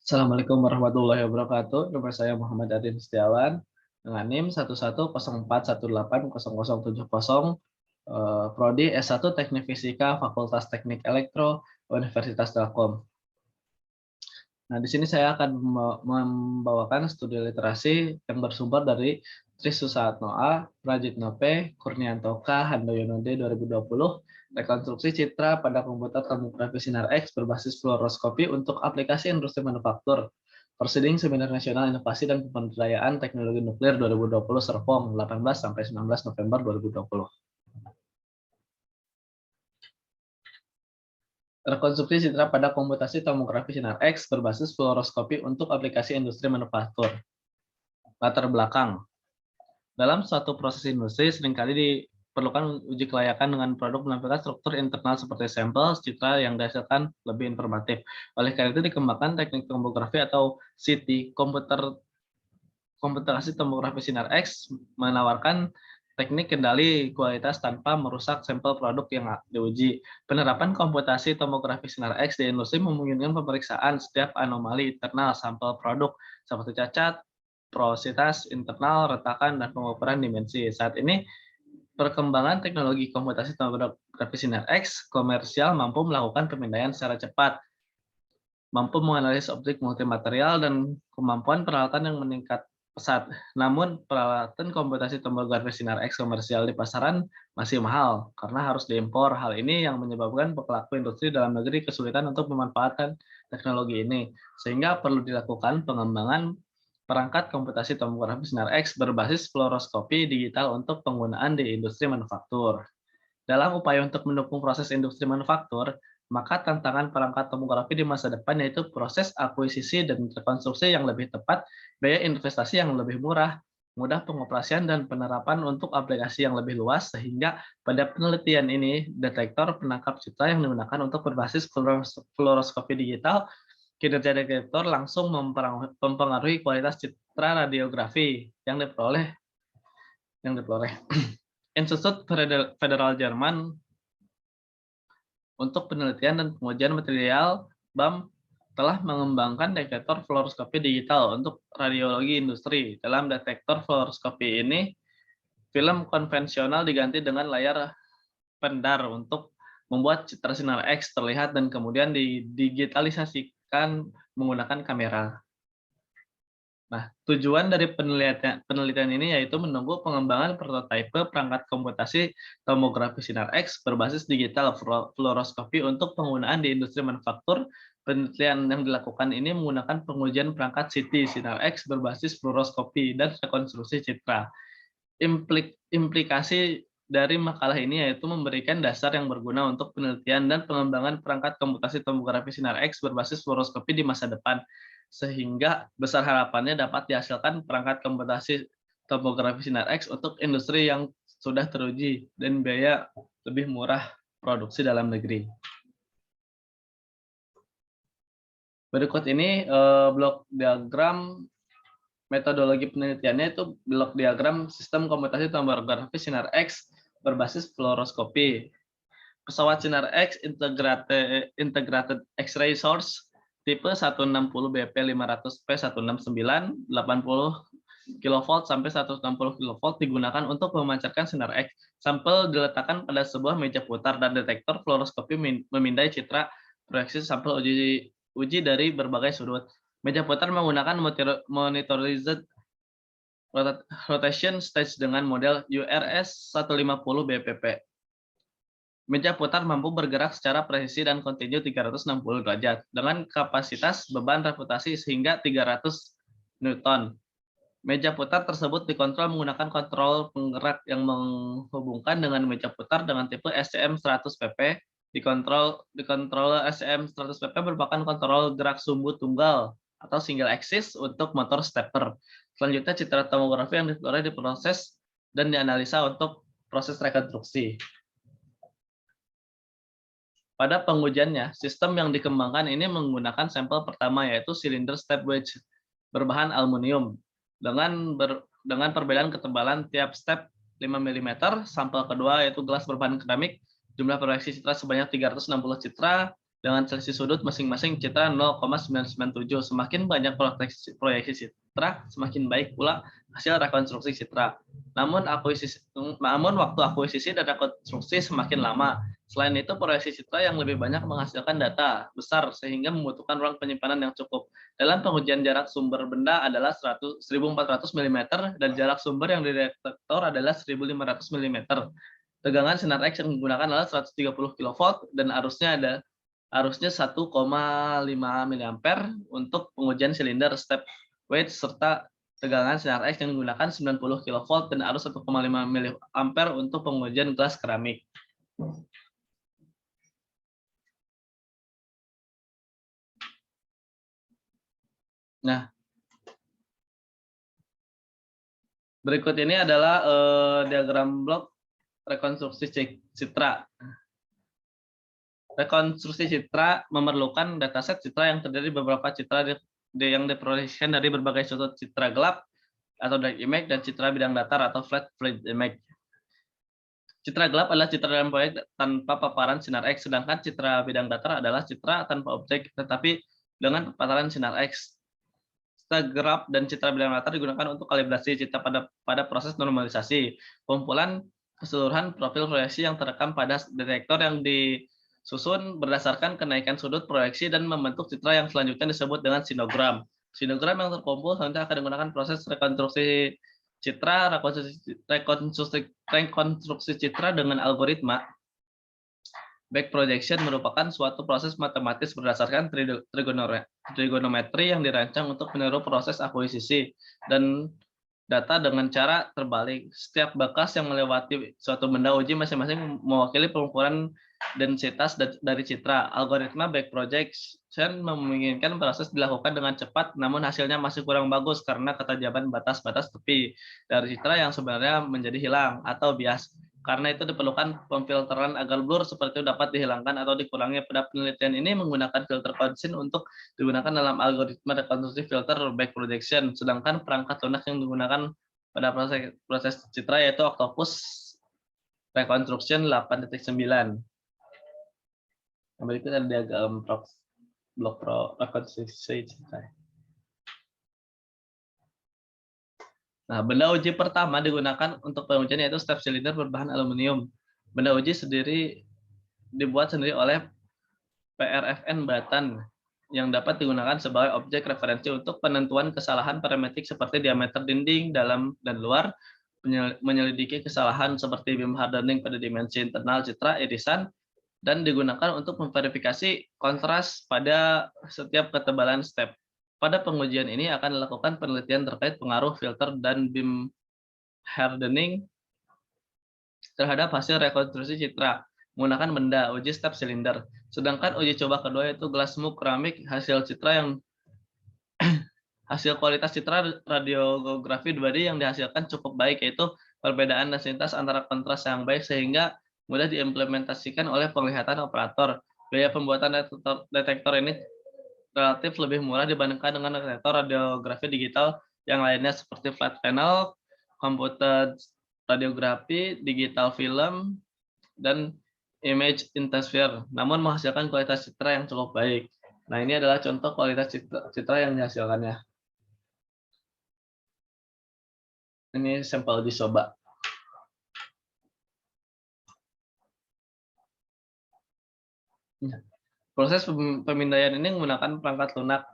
Assalamualaikum warahmatullahi wabarakatuh. Nama saya Muhammad Adin Setiawan dengan NIM 11041800070, Prodi S1 Teknik Fisika Fakultas Teknik Elektro Universitas Telkom. Nah, di sini saya akan membawakan studi literasi yang bersumber dari Trissusatno A, Prajitno P, Kurnianto K, Handoyono D 2020, rekonstruksi citra pada komputer tomografi sinar X berbasis fluoroskopi untuk aplikasi industri manufaktur. Proceeding Seminar Nasional Inovasi dan Pemberdayaan Teknologi Nuklir 2020 Serpong 18 sampai 19 November 2020. Rekonstruksi citra pada komputasi tomografi sinar X berbasis fluoroskopi untuk aplikasi industri manufaktur. Latar belakang. Dalam suatu proses industri, seringkali diperlukan uji kelayakan dengan produk menampilkan struktur internal seperti sampel, citra yang dihasilkan lebih informatif. Oleh karena itu dikembangkan teknik tomografi atau CT, komputerasi tomografi sinar X, menawarkan teknik kendali kualitas tanpa merusak sampel produk yang diuji. Penerapan komputasi tomografi sinar X di industri memungkinkan pemeriksaan setiap anomali internal sampel produk seperti cacat, porositas internal, retakan, dan pengukuran dimensi. Saat ini, perkembangan teknologi komputasi tomografi sinar X komersial mampu melakukan pemindaian secara cepat, mampu menganalisis objek multimaterial, dan kemampuan peralatan yang meningkat pesat. Namun, peralatan komputasi tomografi sinar X komersial di pasaran masih mahal karena harus diimpor. Hal ini yang menyebabkan pelaku industri dalam negeri kesulitan untuk memanfaatkan teknologi ini, sehingga perlu dilakukan pengembangan perangkat komputasi tomografi sinar X berbasis fluoroskopi digital untuk penggunaan di industri manufaktur. Dalam upaya untuk mendukung proses industri manufaktur, maka tantangan perangkat tomografi di masa depan yaitu proses akuisisi dan rekonstruksi yang lebih tepat, biaya investasi yang lebih murah, mudah pengoperasian dan penerapan untuk aplikasi yang lebih luas, sehingga pada penelitian ini detektor penangkap citra yang digunakan untuk berbasis fluoroskopi digital, kinerja detektor langsung mempengaruhi kualitas citra radiografi yang diperoleh. Institut Federal Jerman untuk Penelitian dan Pengujian Material (BAM) telah mengembangkan detektor fluoroskopi digital untuk radiologi industri. Dalam detektor fluoroskopi ini, film konvensional diganti dengan layar pendar untuk membuat citra sinar X terlihat dan kemudian didigitalisasikan menggunakan kamera. Nah, tujuan dari penelitian ini yaitu menunggu pengembangan prototipe perangkat komputasi tomografi sinar X berbasis digital fluoroskopi untuk penggunaan di industri manufaktur. Penelitian yang dilakukan ini menggunakan pengujian perangkat CT sinar X berbasis fluoroskopi dan rekonstruksi citra. Implikasi dari makalah ini yaitu memberikan dasar yang berguna untuk penelitian dan pengembangan perangkat komputasi tomografi sinar X berbasis fluoroskopi di masa depan, sehingga besar harapannya dapat dihasilkan perangkat komputasi tomografi sinar X untuk industri yang sudah teruji dan biaya lebih murah produksi dalam negeri. Berikut ini blok diagram metodologi penelitiannya, itu blok diagram sistem komputasi tomografi sinar X berbasis fluoroskopi. Pesawat sinar X integrated X-ray source tipe 160 BP 500 P 169 80 kV sampai 160 kV digunakan untuk memancarkan sinar X. Sampel diletakkan pada sebuah meja putar dan detektor fluoroskopi memindai citra proyeksi sampel uji dari berbagai sudut. Meja putar menggunakan monitorized rotation stage dengan model URS 150 BPP. Meja putar mampu bergerak secara presisi dan kontinu 360 derajat dengan kapasitas beban reputasi hingga 300 Newton. Meja putar tersebut dikontrol menggunakan kontrol penggerak yang menghubungkan dengan meja putar dengan tipe SCM 100 pp. Dikontrol SCM 100 pp merupakan kontrol gerak sumbu tunggal atau single axis untuk motor stepper. Selanjutnya, citra tomografi yang diperoleh diproses dan dianalisa untuk proses rekonstruksi. Pada pengujiannya, sistem yang dikembangkan ini menggunakan sampel pertama yaitu silinder step wedge berbahan aluminium dengan perbedaan ketebalan tiap step 5 mm. Sampel kedua yaitu gelas berbahan keramik, jumlah proyeksi citra sebanyak 360 citra, dengan selisih sudut masing-masing citra 0,997. Semakin banyak proyeksi citra, semakin baik pula hasil rekonstruksi citra. Namun waktu akuisisi dan rekonstruksi semakin lama. Selain itu, proyeksi citra yang lebih banyak menghasilkan data besar sehingga membutuhkan ruang penyimpanan yang cukup. Dalam pengujian, jarak sumber benda adalah 1400 mm dan jarak sumber yang didetektor adalah 1500 mm. Tegangan sinar X yang digunakan adalah 130 kV dan arusnya 1,5 mA untuk pengujian silinder step weight serta tegangan sinar X yang digunakan 90 kV dan arus 1,5 mA untuk pengujian gelas keramik. Nah, berikut ini adalah diagram blok rekonstruksi citra. Rekonstruksi citra memerlukan dataset citra yang terdiri beberapa citra yang diproyeksikan dari berbagai sudut: citra gelap atau dark image dan citra bidang datar atau flat field image. Citra gelap adalah citra dalam proyek tanpa paparan sinar X, sedangkan citra bidang datar adalah citra tanpa objek tetapi dengan paparan sinar X. Citra gelap dan citra bidang datar digunakan untuk kalibrasi citra pada proses normalisasi. Kumpulan keseluruhan profil proyeksi yang terekam pada detektor yang disusun berdasarkan kenaikan sudut proyeksi dan membentuk citra yang selanjutnya disebut dengan sinogram. Sinogram yang terkumpul selanjutnya akan digunakan proses rekonstruksi citra. Rekonstruksi citra dengan algoritma back projection merupakan suatu proses matematis berdasarkan trigonometri yang dirancang untuk meniru proses akuisisi dan data dengan cara terbalik. Setiap bekas yang melewati suatu benda uji masing-masing mewakili pengukuran densitas dari citra. Algoritma back projection memungkinkan proses dilakukan dengan cepat, namun hasilnya masih kurang bagus karena ketajaman batas-batas tepi dari citra yang sebenarnya menjadi hilang atau bias. Karena itu diperlukan pemfilteran agar blur seperti itu dapat dihilangkan atau dikurangi. Pada penelitian ini menggunakan filter Consin untuk digunakan dalam algoritma rekonstruksi filter back projection, sedangkan perangkat lunak yang digunakan pada proses citra yaitu Octopus Reconstruction 8.9. Berikut ada diagram blok rekonstruksi citra. Nah, benda uji pertama digunakan untuk pengujian yaitu step silinder berbahan aluminium. Benda uji dibuat sendiri oleh PRFN Batan yang dapat digunakan sebagai objek referensi untuk penentuan kesalahan parametrik seperti diameter dinding dalam dan luar, menyelidiki kesalahan seperti beam hardening pada dimensi internal citra irisan, dan digunakan untuk memverifikasi kontras pada setiap ketebalan step. Pada pengujian ini akan dilakukan penelitian terkait pengaruh filter dan beam hardening terhadap hasil rekonstruksi citra menggunakan benda uji step silinder. Sedangkan uji coba kedua yaitu gelas muk keramik, hasil kualitas citra radiografi 2D yang dihasilkan cukup baik, yaitu perbedaan densitas antara kontras yang baik sehingga mudah diimplementasikan oleh penglihatan operator. Biaya pembuatan detektor ini relatif lebih murah dibandingkan dengan detektor radiografi digital yang lainnya seperti flat panel, komputer radiografi, digital film, dan image intensifier, namun menghasilkan kualitas citra yang cukup baik. Nah, ini adalah contoh kualitas citra yang dihasilkannya. Ini sampel uji coba. Proses pemindaian ini menggunakan perangkat lunak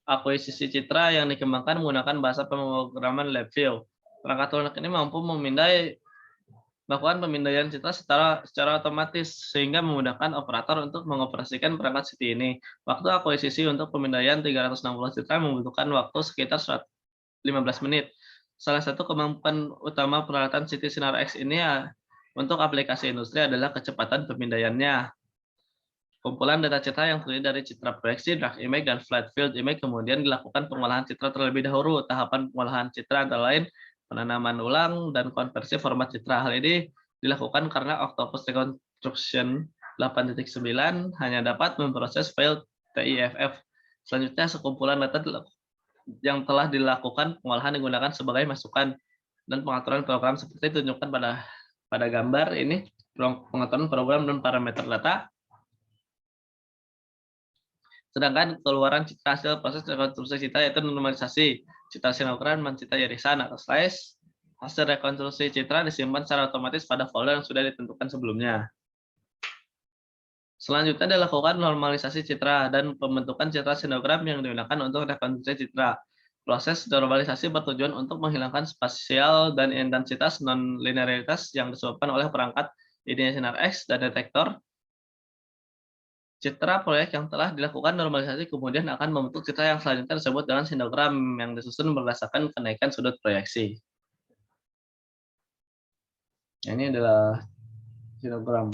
akuisisi citra yang dikembangkan menggunakan bahasa pemrograman LabVIEW. Perangkat lunak ini mampu melakukan pemindaian citra secara otomatis sehingga memudahkan operator untuk mengoperasikan perangkat CT ini. Waktu akuisisi untuk pemindaian 360 citra membutuhkan waktu sekitar 15 menit. Salah satu kemampuan utama peralatan CT sinar X ini untuk aplikasi industri adalah kecepatan pemindaiannya. Kumpulan data citra yang terdiri dari citra proyeksi, dark image, dan flat field image kemudian dilakukan pengolahan citra terlebih dahulu. Tahapan pengolahan citra antara lain penanaman ulang dan konversi format citra. Hal ini dilakukan karena Octopus Reconstruction 8.9 hanya dapat memproses file TIFF. Selanjutnya, sekumpulan data yang telah dilakukan pengolahan digunakan sebagai masukan dan pengaturan program seperti ditunjukkan pada gambar ini. Pengaturan program dan parameter data Sedangkan keluaran citra hasil proses rekonstruksi citra yaitu normalisasi, citra sinogram, dan citra irisan atau slice. Hasil rekonstruksi citra disimpan secara otomatis pada folder yang sudah ditentukan sebelumnya. Selanjutnya dilakukan normalisasi citra dan pembentukan citra sinogram yang digunakan untuk rekonstruksi citra. Proses normalisasi bertujuan untuk menghilangkan spasial dan intensitas non-linearitas yang disebabkan oleh perangkat linear sinar X dan detektor. Citra proyek yang telah dilakukan normalisasi kemudian akan membentuk citra yang selanjutnya disebut dengan sinogram yang disusun berdasarkan kenaikan sudut proyeksi. Ini adalah sinogram.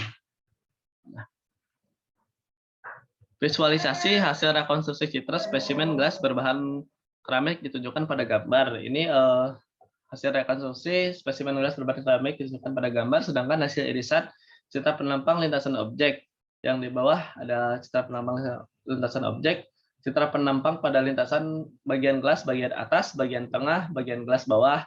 Visualisasi hasil rekonstruksi citra spesimen gelas berbahan keramik ditunjukkan pada gambar. Ini hasil rekonstruksi spesimen gelas berbahan keramik ditunjukkan pada gambar, sedangkan hasil irisan citra penampang lintasan objek. Yang di bawah ada citra penampang lintasan objek, citra penampang pada lintasan bagian gelas bagian atas, bagian tengah, bagian gelas bawah.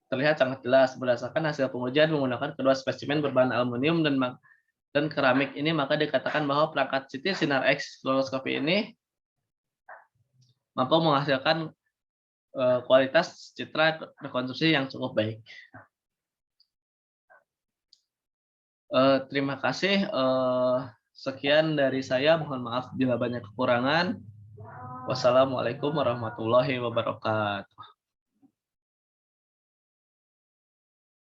Terlihat sangat jelas berdasarkan hasil pengujian menggunakan kedua spesimen berbahan aluminium dan keramik ini, maka dikatakan bahwa perangkat CT sinar X fluoroskopi ini mampu menghasilkan kualitas citra rekonstruksi yang cukup baik. Terima kasih. Sekian dari saya. Mohon maaf bila banyak kekurangan. Wassalamualaikum warahmatullahi wabarakatuh.